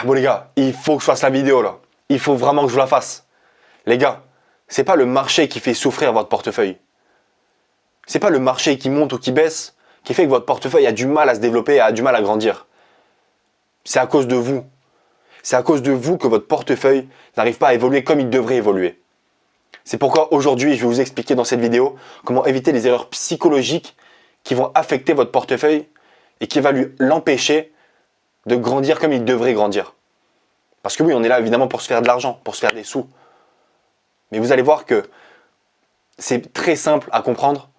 Bon les gars, il faut que je fasse la vidéo là. Il faut vraiment que je la fasse. Les gars, c'est pas le marché qui fait souffrir votre portefeuille. C'est pas le marché qui monte ou qui baisse qui fait que votre portefeuille a du mal à se développer, a du mal à grandir. C'est à cause de vous. C'est à cause de vous que votre portefeuille n'arrive pas à évoluer comme il devrait évoluer. C'est pourquoi aujourd'hui, je vais vous expliquer dans cette vidéo comment éviter les erreurs psychologiques qui vont affecter votre portefeuille et qui va l'empêcher de grandir comme il devrait grandir. Parce que oui, on est là évidemment pour se faire de l'argent, pour se faire des sous. Mais vous allez voir que c'est très simple à comprendre,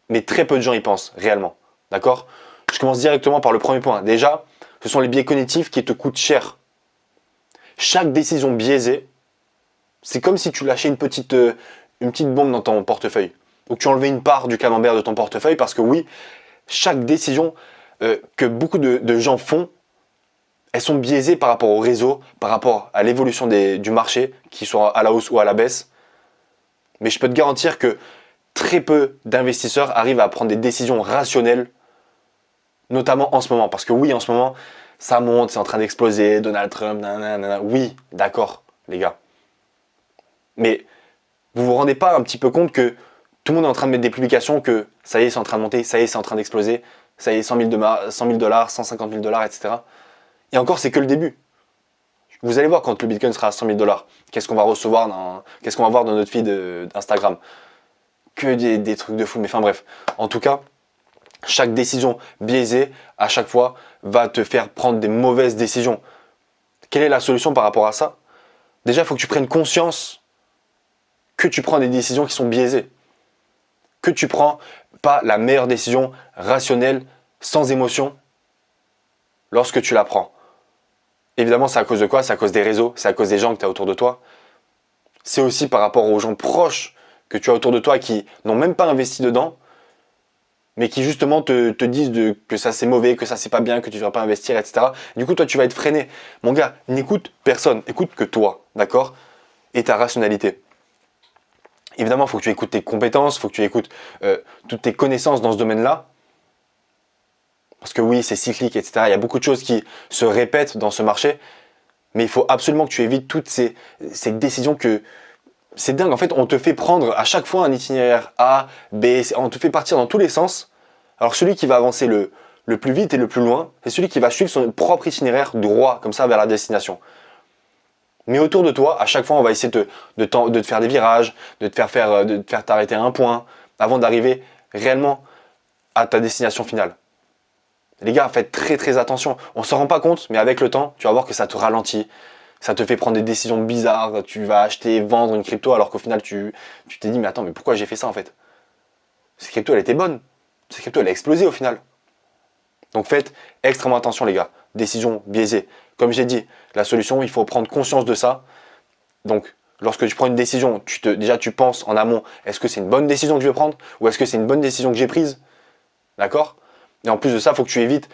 mais très peu de gens y pensent réellement. D'accord? Je commence directement par le premier point. Déjà, ce sont les biais cognitifs qui te coûtent cher. Chaque décision biaisée, c'est comme si tu lâchais une petite bombe dans ton portefeuille. Ou que tu enlevais une part du camembert de ton portefeuille parce que oui, chaque décision que beaucoup de gens font, elles sont biaisées par rapport au réseau, par rapport à l'évolution du marché, qui soit à la hausse ou à la baisse. Mais je peux te garantir que très peu d'investisseurs arrivent à prendre des décisions rationnelles, notamment en ce moment. Parce que oui, en ce moment, ça monte, c'est en train d'exploser, Donald Trump, nanana. Oui, d'accord, les gars. Mais vous vous rendez pas un petit peu compte que tout le monde est en train de mettre des publications que ça y est, c'est en train de monter, ça y est, c'est en train d'exploser, ça y est, 100 000 $, 150 000 $, etc. Et encore, c'est que le début. Vous allez voir quand le Bitcoin sera à 100 000 $, qu'est-ce qu'on va recevoir, qu'est-ce qu'on va voir dans notre feed d'Instagram. Que des trucs de fou, mais enfin bref. En tout cas, chaque décision biaisée, à chaque fois, va te faire prendre des mauvaises décisions. Quelle est la solution par rapport à ça? Déjà, il faut que tu prennes conscience que tu prends des décisions qui sont biaisées. Que tu prends pas la meilleure décision rationnelle, sans émotion, lorsque tu la prends. Évidemment, c'est à cause de quoi? C'est à cause des réseaux, c'est à cause des gens que tu as autour de toi. C'est aussi par rapport aux gens proches que tu as autour de toi qui n'ont même pas investi dedans, mais qui justement te disent que ça c'est mauvais, que ça c'est pas bien, que tu ne devrais pas investir, etc. Du coup, toi, tu vas être freiné. Mon gars, n'écoute personne, écoute que toi, d'accord? Et ta rationalité. Évidemment, il faut que tu écoutes tes compétences, il faut que tu écoutes toutes tes connaissances dans ce domaine-là. Parce que oui, c'est cyclique, etc. Il y a beaucoup de choses qui se répètent dans ce marché. Mais il faut absolument que tu évites toutes ces décisions que... C'est dingue, en fait, on te fait prendre à chaque fois un itinéraire A, B, C, on te fait partir dans tous les sens. Alors celui qui va avancer le plus vite et le plus loin, c'est celui qui va suivre son propre itinéraire droit, comme ça, vers la destination. Mais autour de toi, à chaque fois, on va essayer de te faire des virages, de te faire t'arrêter à un point, avant d'arriver réellement à ta destination finale. Les gars, faites très très attention. On ne s'en rend pas compte, mais avec le temps, tu vas voir que ça te ralentit. Ça te fait prendre des décisions bizarres. Tu vas acheter, vendre une crypto alors qu'au final, tu t'es dit, mais attends, mais pourquoi j'ai fait ça en fait? Cette crypto, elle était bonne. Cette crypto, elle a explosé au final. Donc faites extrêmement attention les gars. Décision biaisée. Comme j'ai dit, la solution, il faut prendre conscience de ça. Donc, lorsque tu prends une décision, déjà tu penses en amont, est-ce que c'est une bonne décision que je vais prendre? Ou est-ce que c'est une bonne décision que j'ai prise? D'accord? Et en plus de ça, il faut que tu évites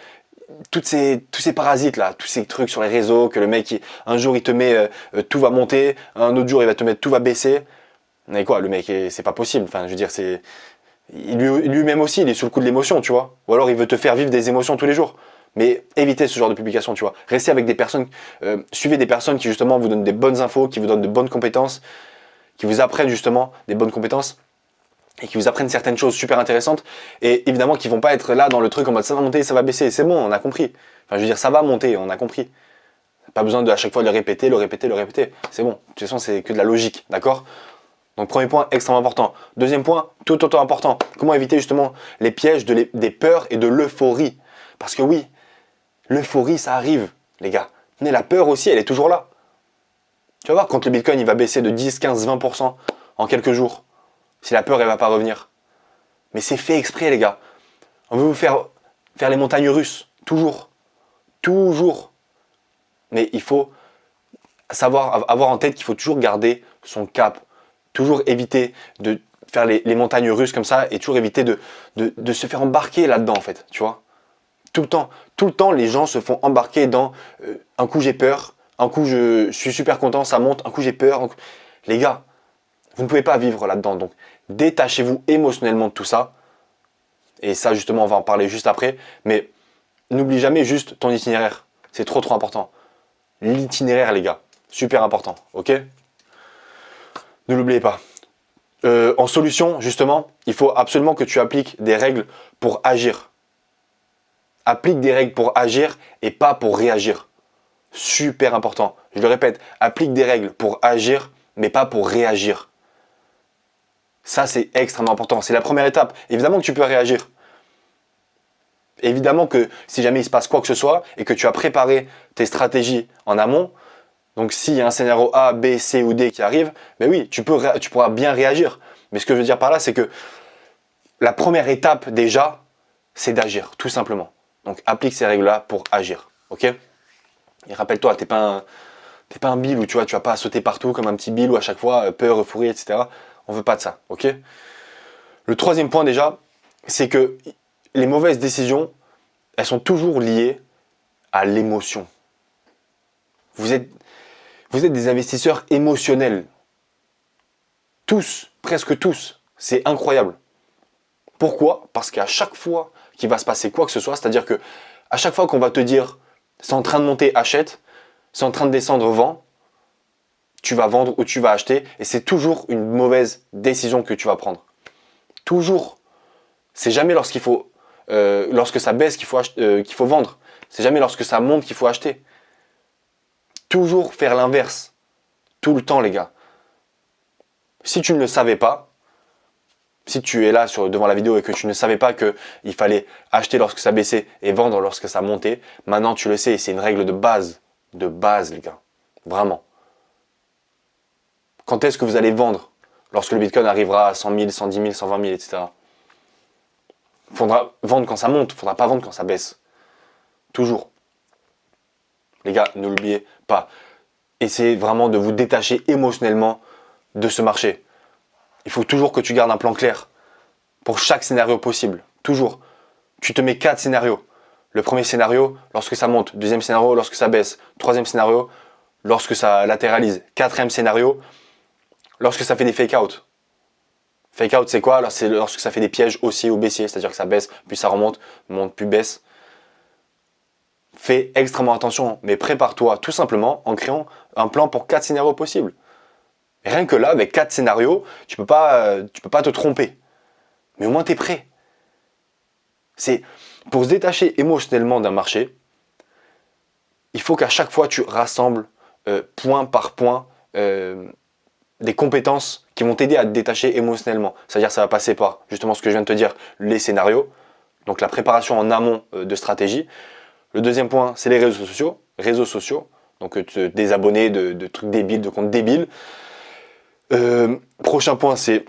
tous ces parasites là, tous ces trucs sur les réseaux, que le mec, un jour il te met tout va monter, un autre jour il va te mettre tout va baisser. Mais quoi, le mec, c'est pas possible. Enfin, je veux dire, lui-même aussi, il est sous le coup de l'émotion, tu vois. Ou alors il veut te faire vivre des émotions tous les jours. Mais évitez ce genre de publication, tu vois. Restez avec des personnes, suivez des personnes qui justement vous donnent des bonnes infos, qui vous donnent de bonnes compétences, qui vous apprennent justement des bonnes compétences et qui vous apprennent certaines choses super intéressantes et évidemment qui vont pas être là dans le truc en mode ça va monter, ça va baisser, c'est bon, on a compris. Enfin je veux dire ça va monter, on a compris. Pas besoin de à chaque fois de le répéter, c'est bon. De toute façon c'est que de la logique, d'accord? Donc premier point extrêmement important. Deuxième point, tout autant important, comment éviter justement les pièges des peurs et de l'euphorie. Parce que oui, l'euphorie ça arrive les gars, mais la peur aussi elle est toujours là. Tu vas voir quand le Bitcoin il va baisser de 10, 15, 20% en quelques jours. Si la peur, elle va pas revenir. Mais c'est fait exprès, les gars. On veut vous faire les montagnes russes. Toujours. Toujours. Mais il faut avoir en tête qu'il faut toujours garder son cap. Toujours éviter de faire les montagnes russes comme ça et toujours éviter de se faire embarquer là-dedans, en fait. Tu vois? Tout le temps. Tout le temps, les gens se font embarquer dans un coup j'ai peur, un coup je suis super content, ça monte, un coup j'ai peur. Les gars, vous ne pouvez pas vivre là-dedans. Donc, détachez-vous émotionnellement de tout ça. Et ça, justement, on va en parler juste après. Mais n'oublie jamais juste ton itinéraire. C'est trop, trop important. l'itinéraire, les gars. Super important, ok? Ne l'oubliez pas. En solution, justement, il faut absolument que tu appliques des règles pour agir. Applique des règles pour agir et pas pour réagir. Super important. Je le répète, applique des règles pour agir, mais pas pour réagir. Ça, c'est extrêmement important. C'est la première étape. Évidemment que tu peux réagir. Évidemment que si jamais il se passe quoi que ce soit et que tu as préparé tes stratégies en amont, donc s'il y a un scénario A, B, C ou D qui arrive, ben oui, tu pourras bien réagir. Mais ce que je veux dire par là, c'est que la première étape déjà, c'est d'agir, tout simplement. Donc applique ces règles-là pour agir, ok? Et rappelle-toi, t'es pas un Bill où tu vas pas sauter partout comme un petit Bill où à chaque fois peur, euphorie, etc. On veut pas de ça, ok? Le troisième point déjà, c'est que les mauvaises décisions, elles sont toujours liées à l'émotion. Vous êtes des investisseurs émotionnels. Tous, presque tous. C'est incroyable. Pourquoi? Parce qu'à chaque fois qu'il va se passer quoi que ce soit, c'est-à-dire que à chaque fois qu'on va te dire c'est en train de monter, achète, c'est en train de descendre, vends, tu vas vendre ou tu vas acheter et c'est toujours une mauvaise décision que tu vas prendre. Toujours. C'est jamais lorsque ça baisse qu'il faut vendre. C'est jamais lorsque ça monte qu'il faut acheter. Toujours faire l'inverse. Tout le temps, les gars. Si tu ne le savais pas, si tu es là devant la vidéo et que tu ne savais pas qu'il fallait acheter lorsque ça baissait et vendre lorsque ça montait, maintenant tu le sais, c'est une règle de base. De base, les gars. Vraiment. Quand est-ce que vous allez vendre? Lorsque le Bitcoin arrivera à 100 000, 110 000, 120 000, etc. Il faudra vendre quand ça monte, il ne faudra pas vendre quand ça baisse. Toujours. Les gars, ne l'oubliez pas. Essayez vraiment de vous détacher émotionnellement de ce marché. Il faut toujours que tu gardes un plan clair pour chaque scénario possible. Toujours. Tu te mets 4 scénarios. Le premier scénario, lorsque ça monte. Deuxième scénario, lorsque ça baisse. Troisième scénario, lorsque ça latéralise. Quatrième scénario, lorsque ça fait des fake-out. Fake-out, c'est quoi? C'est lorsque ça fait des pièges haussiers ou baissiers. C'est-à-dire que ça baisse, puis ça remonte, monte, puis baisse. Fais extrêmement attention, mais prépare-toi tout simplement en créant un plan pour 4 scénarios possibles. Et rien que là, avec 4 scénarios, tu peux pas te tromper. Mais au moins, tu es prêt. C'est pour se détacher émotionnellement d'un marché, il faut qu'à chaque fois, tu rassembles point par point des compétences qui vont t'aider à te détacher émotionnellement. C'est-à-dire ça va passer par justement ce que je viens de te dire, les scénarios, donc la préparation en amont de stratégie. Le deuxième point, c'est les réseaux sociaux, donc te désabonner de trucs débiles, de comptes débiles. Prochain point, c'est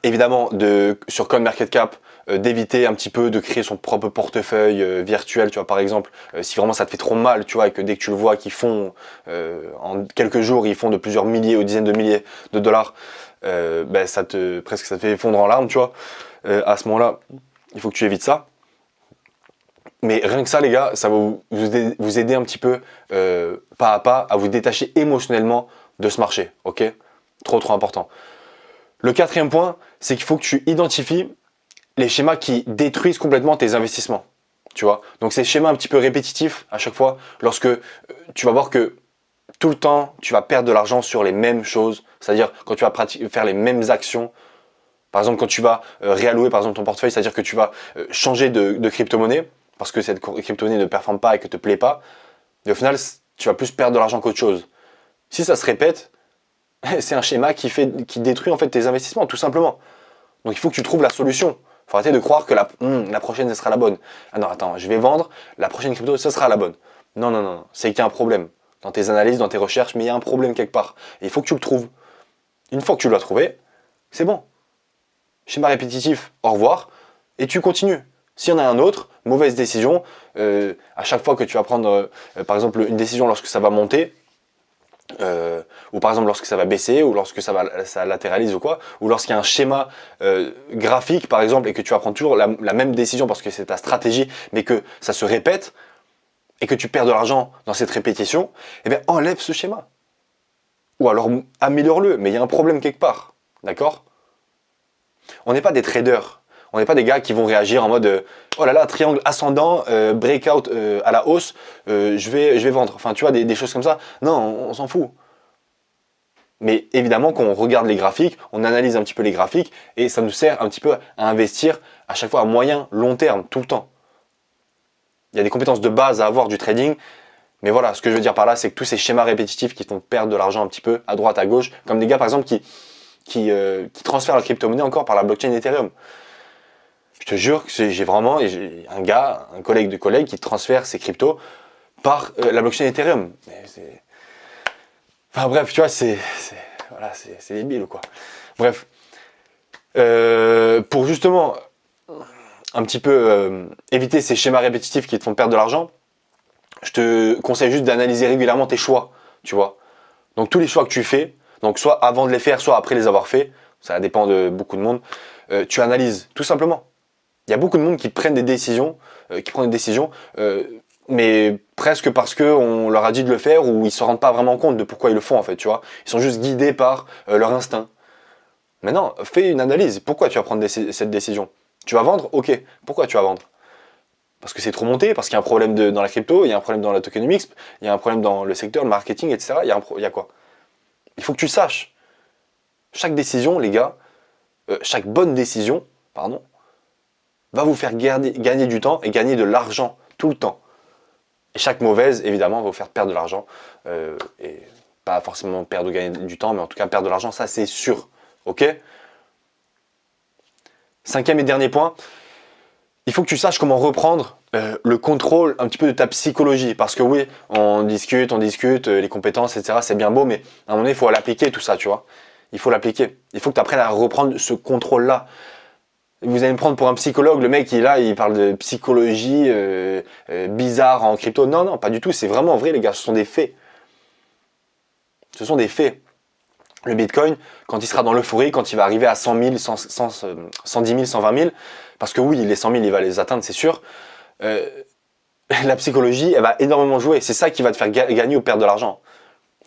évidemment sur CoinMarketCap d'éviter un petit peu de créer son propre portefeuille virtuel, tu vois, par exemple, si vraiment ça te fait trop mal, tu vois, et que dès que tu le vois qu'ils font en quelques jours, ils font de plusieurs milliers ou dizaines de milliers de dollars, presque ça te fait fondre en larmes, tu vois. À ce moment-là, il faut que tu évites ça. Mais rien que ça, les gars, ça va vous aider un petit peu pas à pas à vous détacher émotionnellement de ce marché, ok? Trop important. Le quatrième point, c'est qu'il faut que tu identifies les schémas qui détruisent complètement tes investissements, tu vois? Donc ces schémas un petit peu répétitifs à chaque fois, lorsque tu vas voir que tout le temps, tu vas perdre de l'argent sur les mêmes choses, c'est-à-dire quand tu vas faire les mêmes actions. Par exemple, quand tu vas réallouer par exemple ton portefeuille, c'est-à-dire que tu vas changer de crypto-monnaie, parce que cette crypto-monnaie ne performe pas et que te plaît pas, et au final, tu vas plus perdre de l'argent qu'autre chose. Si ça se répète, c'est un schéma qui détruit en fait tes investissements, tout simplement. Donc il faut que tu trouves la solution. Il faut arrêter de croire que la prochaine, ce sera la bonne. Ah non, attends, je vais vendre, la prochaine crypto, ce sera la bonne. Non, c'est qu'il y a un problème. Dans tes analyses, dans tes recherches, mais il y a un problème quelque part. Et il faut que tu le trouves. Une fois que tu l'as trouvé, c'est bon. Schéma répétitif, au revoir, et tu continues. S'il y en a un autre, mauvaise décision, à chaque fois que tu vas prendre, par exemple, une décision lorsque ça va monter, ou par exemple lorsque ça va baisser, ou lorsque ça latéralise ou quoi, ou lorsqu'il y a un schéma graphique, par exemple, et que tu vas prendre toujours la même décision parce que c'est ta stratégie, mais que ça se répète, et que tu perds de l'argent dans cette répétition, eh bien enlève ce schéma. Ou alors améliore-le, mais il y a un problème quelque part, d'accord? On n'est pas des traders, On n'est pas des gars qui vont réagir en mode oh là là, triangle ascendant, breakout à la hausse, je vais vendre. Enfin, tu vois, des choses comme ça. Non, on s'en fout. Mais évidemment, quand on regarde les graphiques, on analyse un petit peu les graphiques et ça nous sert un petit peu à investir à chaque fois à moyen, long terme, tout le temps. Il y a des compétences de base à avoir du trading. Mais voilà, ce que je veux dire par là, c'est que tous ces schémas répétitifs qui font perdre de l'argent un petit peu à droite, à gauche, comme des gars par exemple qui transfèrent la crypto-monnaie encore par la blockchain Ethereum. Je te jure que j'ai un gars, un collègue de collègue qui transfère ses cryptos par la blockchain Ethereum. Enfin bref, tu vois, voilà, c'est débile quoi. Bref, pour justement un petit peu éviter ces schémas répétitifs qui te font perdre de l'argent, je te conseille juste d'analyser régulièrement tes choix, tu vois. Donc tous les choix que tu fais, donc soit avant de les faire, soit après les avoir faits, ça dépend de beaucoup de monde, tu analyses tout simplement. Il y a beaucoup de monde qui prennent des décisions, mais presque parce qu'on leur a dit de le faire ou ils ne se rendent pas vraiment compte de pourquoi ils le font en fait, tu vois. Ils sont juste guidés par leur instinct. Maintenant, fais une analyse. Pourquoi tu vas prendre cette décision? Tu vas vendre? Ok. Pourquoi tu vas vendre? Parce que c'est trop monté, parce qu'il y a un problème dans la crypto, il y a un problème dans la tokenomics, il y a un problème dans le secteur, le marketing, etc. Il y a quoi? Il faut que tu le saches. Chaque décision, les gars, chaque bonne décision, pardon, va vous faire gagner du temps et gagner de l'argent tout le temps. Et chaque mauvaise, évidemment, va vous faire perdre de l'argent. Et pas forcément perdre ou gagner du temps, mais en tout cas perdre de l'argent, ça c'est sûr. Ok? Cinquième et dernier point, il faut que tu saches comment reprendre le contrôle un petit peu de ta psychologie. Parce que oui, on discute, les compétences, etc. C'est bien beau, mais à un moment donné, il faut l'appliquer tout ça, tu vois. Il faut l'appliquer. Il faut que tu apprennes à reprendre ce contrôle-là. Vous allez me prendre pour un psychologue, le mec il est là, il parle de psychologie bizarre en crypto. Non, non, pas du tout, c'est vraiment vrai les gars, ce sont des faits. Ce sont des faits. Le Bitcoin, quand il sera dans l'euphorie, quand il va arriver à 100 000, 110 000, 120 000, parce que oui, les 100 000, il va les atteindre, c'est sûr, la psychologie, elle va énormément jouer. C'est ça qui va te faire gagner ou perdre de l'argent.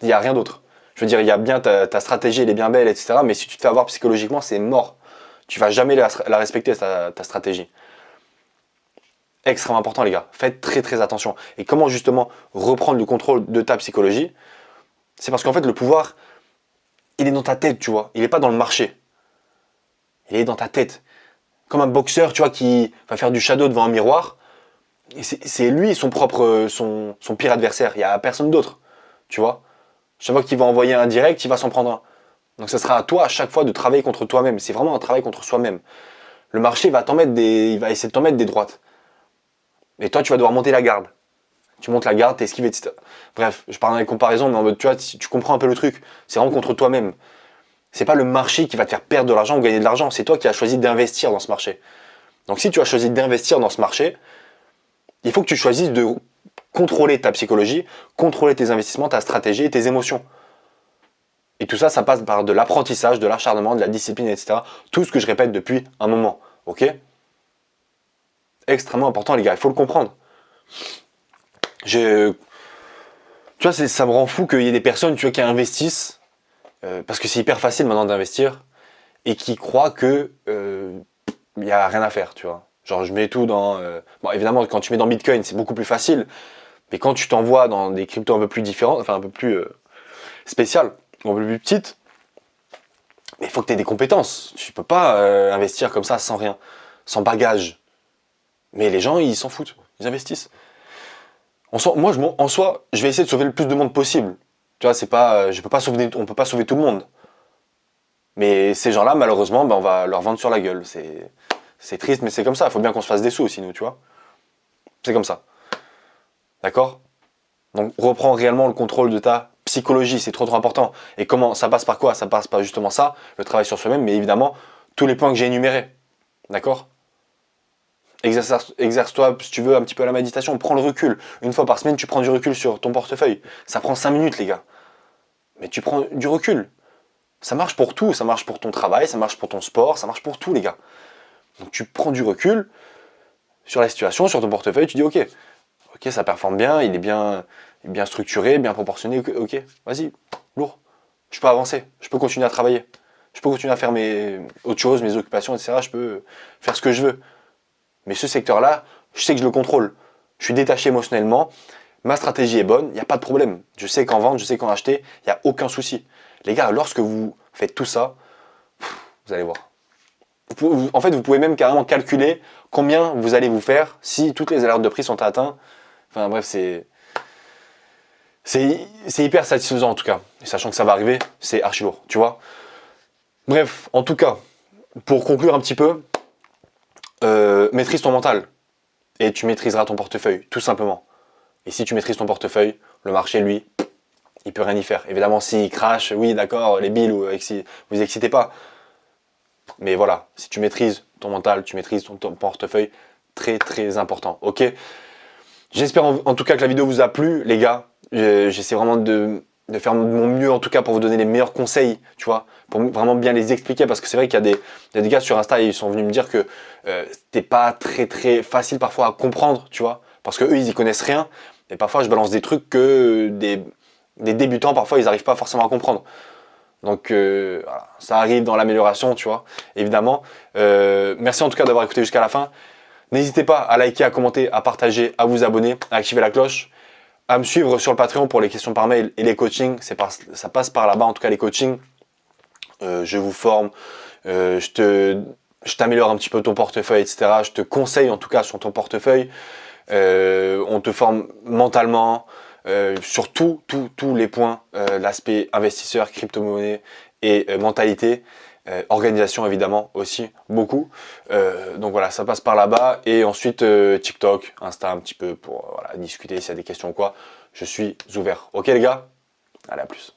Il n'y a rien d'autre. Je veux dire, il y a bien ta stratégie, elle est bien belle, etc. Mais si tu te fais avoir psychologiquement, c'est mort. Tu vas jamais la respecter, ta stratégie. Extrêmement important, les gars. Faites très très attention. Et comment justement reprendre le contrôle de ta psychologie? C'est parce qu'en fait, le pouvoir, il est dans ta tête, tu vois. Il n'est pas dans le marché. Il est dans ta tête. Comme un boxeur, tu vois, qui va faire du shadow devant un miroir. C'est lui son pire adversaire. Il n'y a personne d'autre, tu vois. Chaque fois qu'il va envoyer un direct, il va s'en prendre un. Donc ça sera à toi à chaque fois de travailler contre toi-même. C'est vraiment un travail contre soi-même. Le marché va il va essayer de t'en mettre des droites. Et toi, tu vas devoir monter la garde. Tu montes la garde, t'esquives, etc. Bref, je parle dans les comparaisons, mais en mode, tu vois, tu comprends un peu le truc. C'est vraiment contre toi-même. C'est pas le marché qui va te faire perdre de l'argent ou gagner de l'argent. C'est toi qui as choisi d'investir dans ce marché. Donc si tu as choisi d'investir dans ce marché, il faut que tu choisisses de contrôler ta psychologie, contrôler tes investissements, ta stratégie et tes émotions. Et tout ça, ça passe par de l'apprentissage, de l'acharnement, de la discipline, etc. Tout ce que je répète depuis un moment. Ok? Extrêmement important, les gars. Il faut le comprendre. Tu vois, ça me rend fou qu'il y ait des personnes, tu vois, qui investissent, parce que c'est hyper facile maintenant d'investir, et qui croient que il n'y a rien à faire, tu vois. Genre, je mets tout dans... Bon, évidemment, quand tu mets dans Bitcoin, c'est beaucoup plus facile, mais quand tu t'envoies dans des cryptos un peu plus différentes, enfin un peu plus spéciales, un peu plus petites, mais il faut que tu aies des compétences. Tu peux pas investir comme ça sans rien, sans bagage. Mais les gens, ils s'en foutent, ils investissent. En soi, je vais essayer de sauver le plus de monde possible. Tu vois, c'est pas, on peut pas sauver tout le monde. Mais ces gens-là, malheureusement, on va leur vendre sur la gueule. C'est triste, mais c'est comme ça. Il faut bien qu'on se fasse des sous aussi, nous, tu vois. C'est comme ça. D'accord? Donc, reprends réellement le contrôle de ta psychologie. C'est trop, trop important. Et comment? Ça passe par quoi? Ça passe par justement ça, le travail sur soi-même, mais évidemment, tous les points que j'ai énumérés. D'accord? Exerce-toi, si tu veux, un petit peu à la méditation. Prends le recul. Une fois par semaine, tu prends du recul sur ton portefeuille. Ça prend 5 minutes, les gars. Mais tu prends du recul. Ça marche pour tout. Ça marche pour ton travail, ça marche pour ton sport, ça marche pour tout, les gars. Donc tu prends du recul sur la situation, sur ton portefeuille. Tu dis, ok, ça performe bien, il est bien structuré, bien proportionné. Ok, vas-y, lourd. Je peux avancer, je peux continuer à travailler. Je peux continuer à faire autre chose, mes occupations, etc. Je peux faire ce que je veux. Mais ce secteur-là, je sais que je le contrôle. Je suis détaché émotionnellement. Ma stratégie est bonne, il n'y a pas de problème. Je sais qu'en vendre, je sais qu'en acheter, il n'y a aucun souci. Les gars, lorsque vous faites tout ça, vous allez voir. En fait, vous pouvez même carrément calculer combien vous allez vous faire si toutes les alertes de prix sont atteintes. Enfin bref, c'est hyper satisfaisant en tout cas. Et sachant que ça va arriver, c'est archi lourd, tu vois. Bref, en tout cas, pour conclure un petit peu, maîtrise ton mental. Et tu maîtriseras ton portefeuille, tout simplement. Et si tu maîtrises ton portefeuille, le marché, lui, il peut rien y faire. Évidemment, s'il crache, oui, d'accord, les billes, vous excitez pas. Mais voilà, si tu maîtrises ton mental, tu maîtrises ton portefeuille, très très important, ok? J'espère en tout cas que la vidéo vous a plu, les gars. J'essaie vraiment de faire de mon mieux, en tout cas, pour vous donner les meilleurs conseils, tu vois, pour vraiment bien les expliquer, parce que c'est vrai qu'il y a des gars sur Insta, ils sont venus me dire que c'était pas très très facile parfois à comprendre, tu vois, parce que eux, ils y connaissent rien, et parfois je balance des trucs que des débutants, parfois, ils n'arrivent pas forcément à comprendre. Donc voilà, ça arrive dans l'amélioration, tu vois, évidemment. Merci en tout cas d'avoir écouté jusqu'à la fin. N'hésitez pas à liker, à commenter, à partager, à vous abonner, à activer la cloche, à me suivre sur le Patreon pour les questions par mail et les coachings. Ça passe par là-bas, en tout cas les coachings. Je vous forme, je t'améliore un petit peu ton portefeuille, etc. Je te conseille en tout cas sur ton portefeuille. On te forme mentalement, sur tous les points, l'aspect investisseur, crypto-monnaie et mentalité, organisation évidemment aussi, beaucoup. Donc voilà, ça passe par là-bas. Et ensuite TikTok, Insta un petit peu pour voilà, discuter s'il y a des questions ou quoi. Je suis ouvert. Ok les gars? Allez, à plus.